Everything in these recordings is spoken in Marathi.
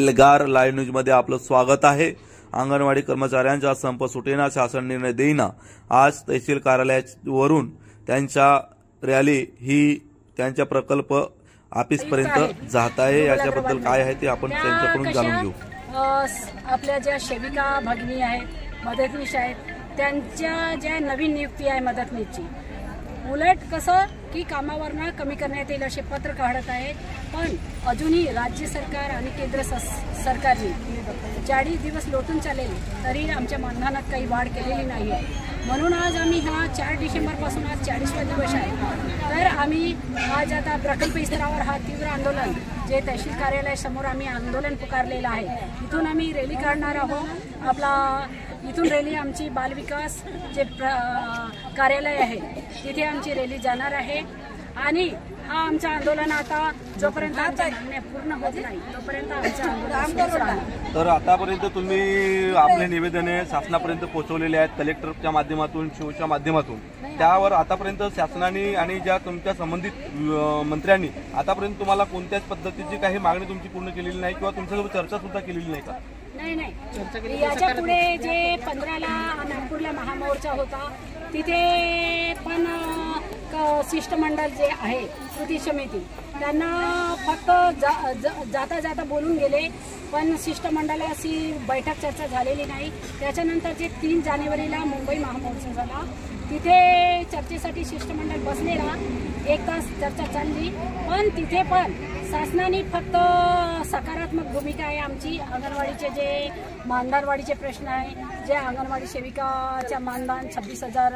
एल्गार लाईव्ह न्यूज मध्ये आपलं स्वागत आहे। अंगणवाडी कर्मचाऱ्यांचा संप सुटेना, शासन निर्णय देईना। आज तहसील कार्यालयावरून त्यांच्या रॅली ही त्यांच्या प्रकल्प ऑफिस पर्यंत जात आहे। याच्याबद्दल काय आहे ते आपण त्यांच्याकडून जाणून घेऊ। आपल्या ज्या सेविका भगिनी आहेत, मदतनीस आहेत, त्यांच्या ज्या नवीन नियुक्ती आहे मदतनीसची, उलट कसं की कामावरनं कमी करण्यात येईल असे पत्र काढत आहेत। पण अजूनही राज्य सरकार आणि केंद्र सरकारने 40 दिवस लोटून चालेल तरी आमच्या मानधनात काही वाढ केलेली नाही आहे। म्हणून आज आम्ही 4 डिसेंबरपासून आज 40वा दिवस आहे। तर आम्ही आज आता प्रकल्प स्तरावर हा तीव्र आंदोलन जे तहसील कार्यालयासमोर आम्ही आंदोलन पुकारलेलं आहे, इथून आम्ही रॅली काढणार आहोत। आपला इथून रॅली आमची बालविकास जे कार्यालय आहे तिथे आमची रॅली जाणार आहे। आणि हा आमचं आंदोलन आता जोपर्यंत पूर्ण होत नाही तोपर्यंत आमचं आंदोलन राहणार। तर आतापर्यंत तुम्ही आपले निवेदने शासनापर्यंत पोहोचवलेले आहेत, कलेक्टरच्या माध्यमातून, शिवच्या माध्यमातून। त्यावर आतापर्यंत शासनाने आणि ज्या तुमच्या संबंधित मंत्र्यांनी आतापर्यंत तुम्हाला कोणत्याच पद्धतीची काही मागणी तुमची पूर्ण केलेली नाही किंवा तुमच्यासोबत चर्चा सुद्धा केलेली नाही का? नाही, याच्या पुढे जे 15ला नागपूरला महामोर्चा होता तिथे पण शिष्टमंडळ जे आहे कृती समिती त्यांना फक्त जाता जाता बोलून गेले, पण शिष्टमंडळाशी बैठक चर्चा झालेली नाही। त्याच्यानंतर जे 3 जानेवारीला मुंबई महामोर्चा झाला तिथे चर्चेसाठी शिष्टमंडळ बसलेला, 1 तास चर्चा चालली, पण तिथे पण शासनाने फक्त सकारात्मक भूमिका आहे आमची। अंगणवाडीचे जे मानधनवाढीचे प्रश्न आहे, जे अंगणवाडी सेविकाच्या मानधन 26,000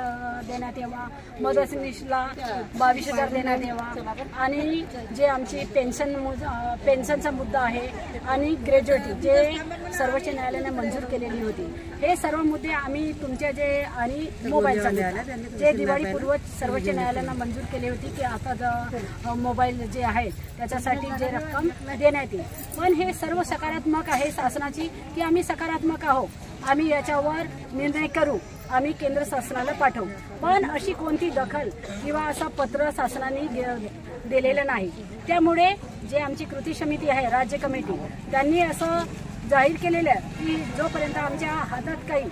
देण्यात यावा, मदतनीसला 22,000 देण्यात यावा, आणि जे आमची पेन्शनचा मुद्दा आहे, आणि ग्रॅज्युएटी जे सर्वोच्च न्यायालयाने मंजूर केलेली होती, हे सर्व मुद्दे आम्ही तुमच्या जे आणि मोबाईलचा जे दिवाळीपूर्व सर्वोच्च न्यायालयाने मंजूर केली होती की आता मोबाईल जे आहेत त्याच्यासाठी जे रक्कम देण्यात येईल। पण हे सर्व सकारात्मक आहे शासनाची की आम्ही सकारात्मक आहोत, आम्ही याच्यावर निर्णय करू, आम्ही केंद्र शासनाला पाठवू। पण अशी कोणती दखल किंवा असं पत्र शासनाने दिलेलं नाही। त्यामुळे जे आमची कृती समिती आहे, राज्य कमिटी, त्यांनी असं जाहीर केलेलं की जोपर्यंत आमच्या हातात काही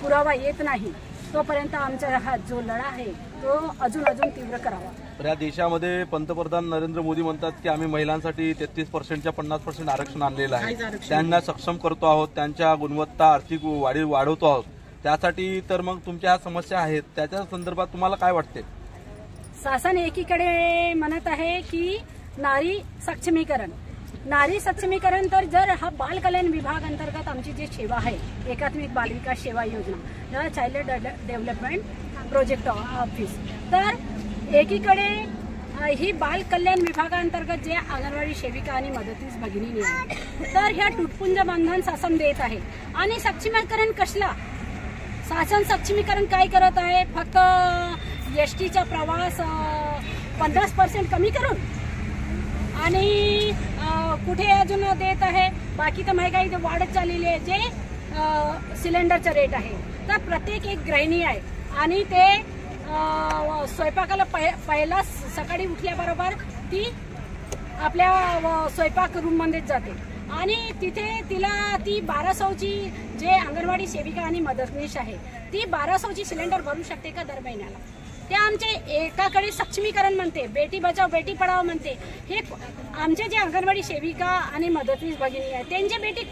पुरावा येत नाही तोपर्यंत आमचा हा जो लढा आहे तो अजून तीव्र करावा। या देशामध्ये पंतप्रधान नरेंद्र मोदी म्हणतात की आम्ही महिलांसाठी 33% 50% आरक्षण आणलेलं आहे, त्यांना सक्षम करतो आहोत, त्यांच्या गुणवत्ता आर्थिक वाढवतो आहोत। त्यासाठी तर मग तुमच्या ह्या समस्या आहेत, त्याच्या संदर्भात तुम्हाला काय वाटते? शासन एकीकडे म्हणत आहे की नारी सक्षमीकरण, तर जर हा बाल कल्याण विभाग अंतर्गत आमची जी सेवा आहे, एकात्मिक बाल विकास सेवा योजना, चाइल्ड डेव्हलपमेंट प्रोजेक्ट ऑफिस, तर एकीकडे ही बाल कल्याण विभागांतर्गत जे अंगणवाडी सेविका आणि मदतनीस भगिनी आहे, तर ह्या तुटपुंज बंधन शासन देत आहे। आणि सक्षमीकरण कसला? शासन सक्षमीकरण काय करत आहे? फक्त एसटीचा प्रवास 50% कमी करून, आणि कुठे अजून देत आहे, बाकी तर महागाई वाढत चाललेली आहे। जे सिलेंडरचा रेट आहे, तर प्रत्येक एक गृहिणी आहे आणि ते स्वयंपाकाला पहिला सकाळी उठल्याबरोबर ती आपल्या स्वयंपाक रूममध्येच जाते, आणि तिथे तिला ती 1200ची जे अंगणवाडी सेविका आणि मदतनीस आहे ती 1200ची सिलेंडर भरू शकते का दर महिन्याला? ते आमचे एकाकडे सक्षमीकरण म्हणते, बेटी बचाव बेटी पढाओ म्हणते। हे आमचे जे अंगणवाडी सेविका आणि मदतनीस भगिनी आहे त्यांची बेटी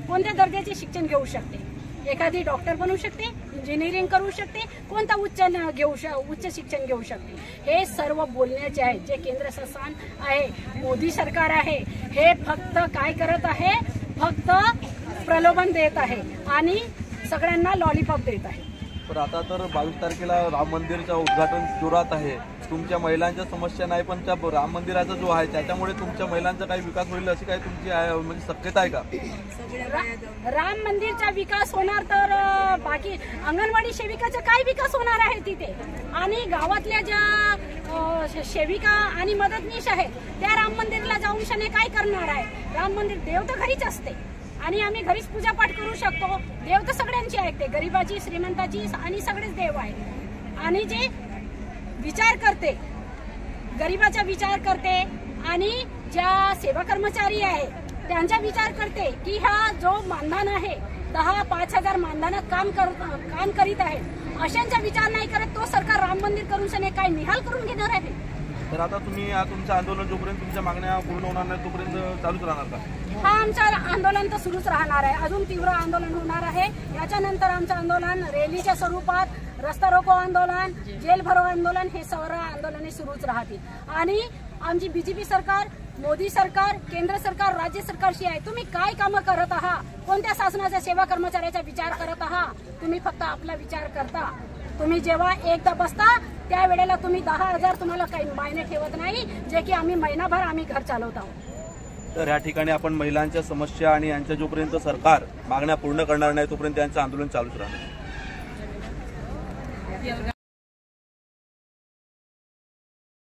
कोणत्या दर्जाचे शिक्षण घेऊ शकते? एखादी डॉक्टर बनू शकते, इंजिनिअरिंग करू शकते, कोणता उच्च शिक्षण घेऊ शकते? हे सर्व बोलण्याचे आहे। जे केंद्र शासन आहे, मोदी सरकार आहे, हे फक्त काय करत आहे? फक्त प्रलोभन देत आहे आणि सगळ्यांना लॉलीपॉप देत आहे। पण आता तर 22 तारखेला राम मंदिरचं उद्घाटन जोरात आहे। तुमच्या महिलांच्या समस्या नाही, पण त्या राम मंदिराचा जो आहे त्याच्यामुळे तुमच्या महिलांचा काही विकास होईल अशी काही तुमची म्हणजे शक्यता आहे का? राम मंदिरचा विकास होणार तर बाकी अंगणवाडी सेविकाचा काय विकास होणार आहे तिथे? आणि गावातल्या ज्या सेविका आणि मदतनीस आहेत त्या राम मंदिरला जाऊन शने काय करणार आहे? राम मंदिर देव तर घरीच असते आणि आम्ही घरीच पूजा पाठ करू शकतो। देव तर सगळ्यांची ऐकते, गरिबाची, श्रीमंताची, आणि सगळेच देव आहे। आणि जे विचार करते, गरिबाचा विचार करते, आणि ज्या सेवा कर्मचारी आहे त्यांचा विचार करते की हा जो मानधन आहे 10-5,000 मानधनात काम करीत आहे, अशांचा विचार नाही करत. तो सरकार राम मंदिर करून सने काय निहाल करून घेणार आहे. तर आता तुम्ही तुमचं आंदोलन जोपर्यंत तुमच्या मागण्या पूर्ण होणार नाही तोपर्यंत चालूच राहणार का? हा, आमचं आंदोलन तर सुरूच राहणार आहे. अजून तीव्र आंदोलन होणार आहे. याच्यानंतर आमचं आंदोलन रॅलीच्या स्वरूपात, रस्ता रोको आंदोलन, जेल भरो आंदोलन, हे सर्व आंदोलने सुरूच राहतील. आणि आमची बीजेपी सरकार, मोदी सरकार, केंद्र सरकार, राज्य सरकारशी आहे. तुम्ही काय कामं करत आहात? कोणत्या शासनाच्या सेवा कर्मचाऱ्याचा विचार करत आहात? तुम्ही फक्त आपला विचार करता. तुम्ही जेव्हा एकदा बसता त्यावेळेला तुम्ही 10,000 तुम्हाला काही मायने ठेवत नाही, जे की आम्ही महिनाभर आम्ही घर चालवत आहोत. तर या ठिकाणी आपण महिलांच्या समस्या आणि यांच्या जोपर्यंत सरकार मागण्या पूर्ण करणार नाही तोपर्यंत त्यांचं आंदोलन चालूच राहणार.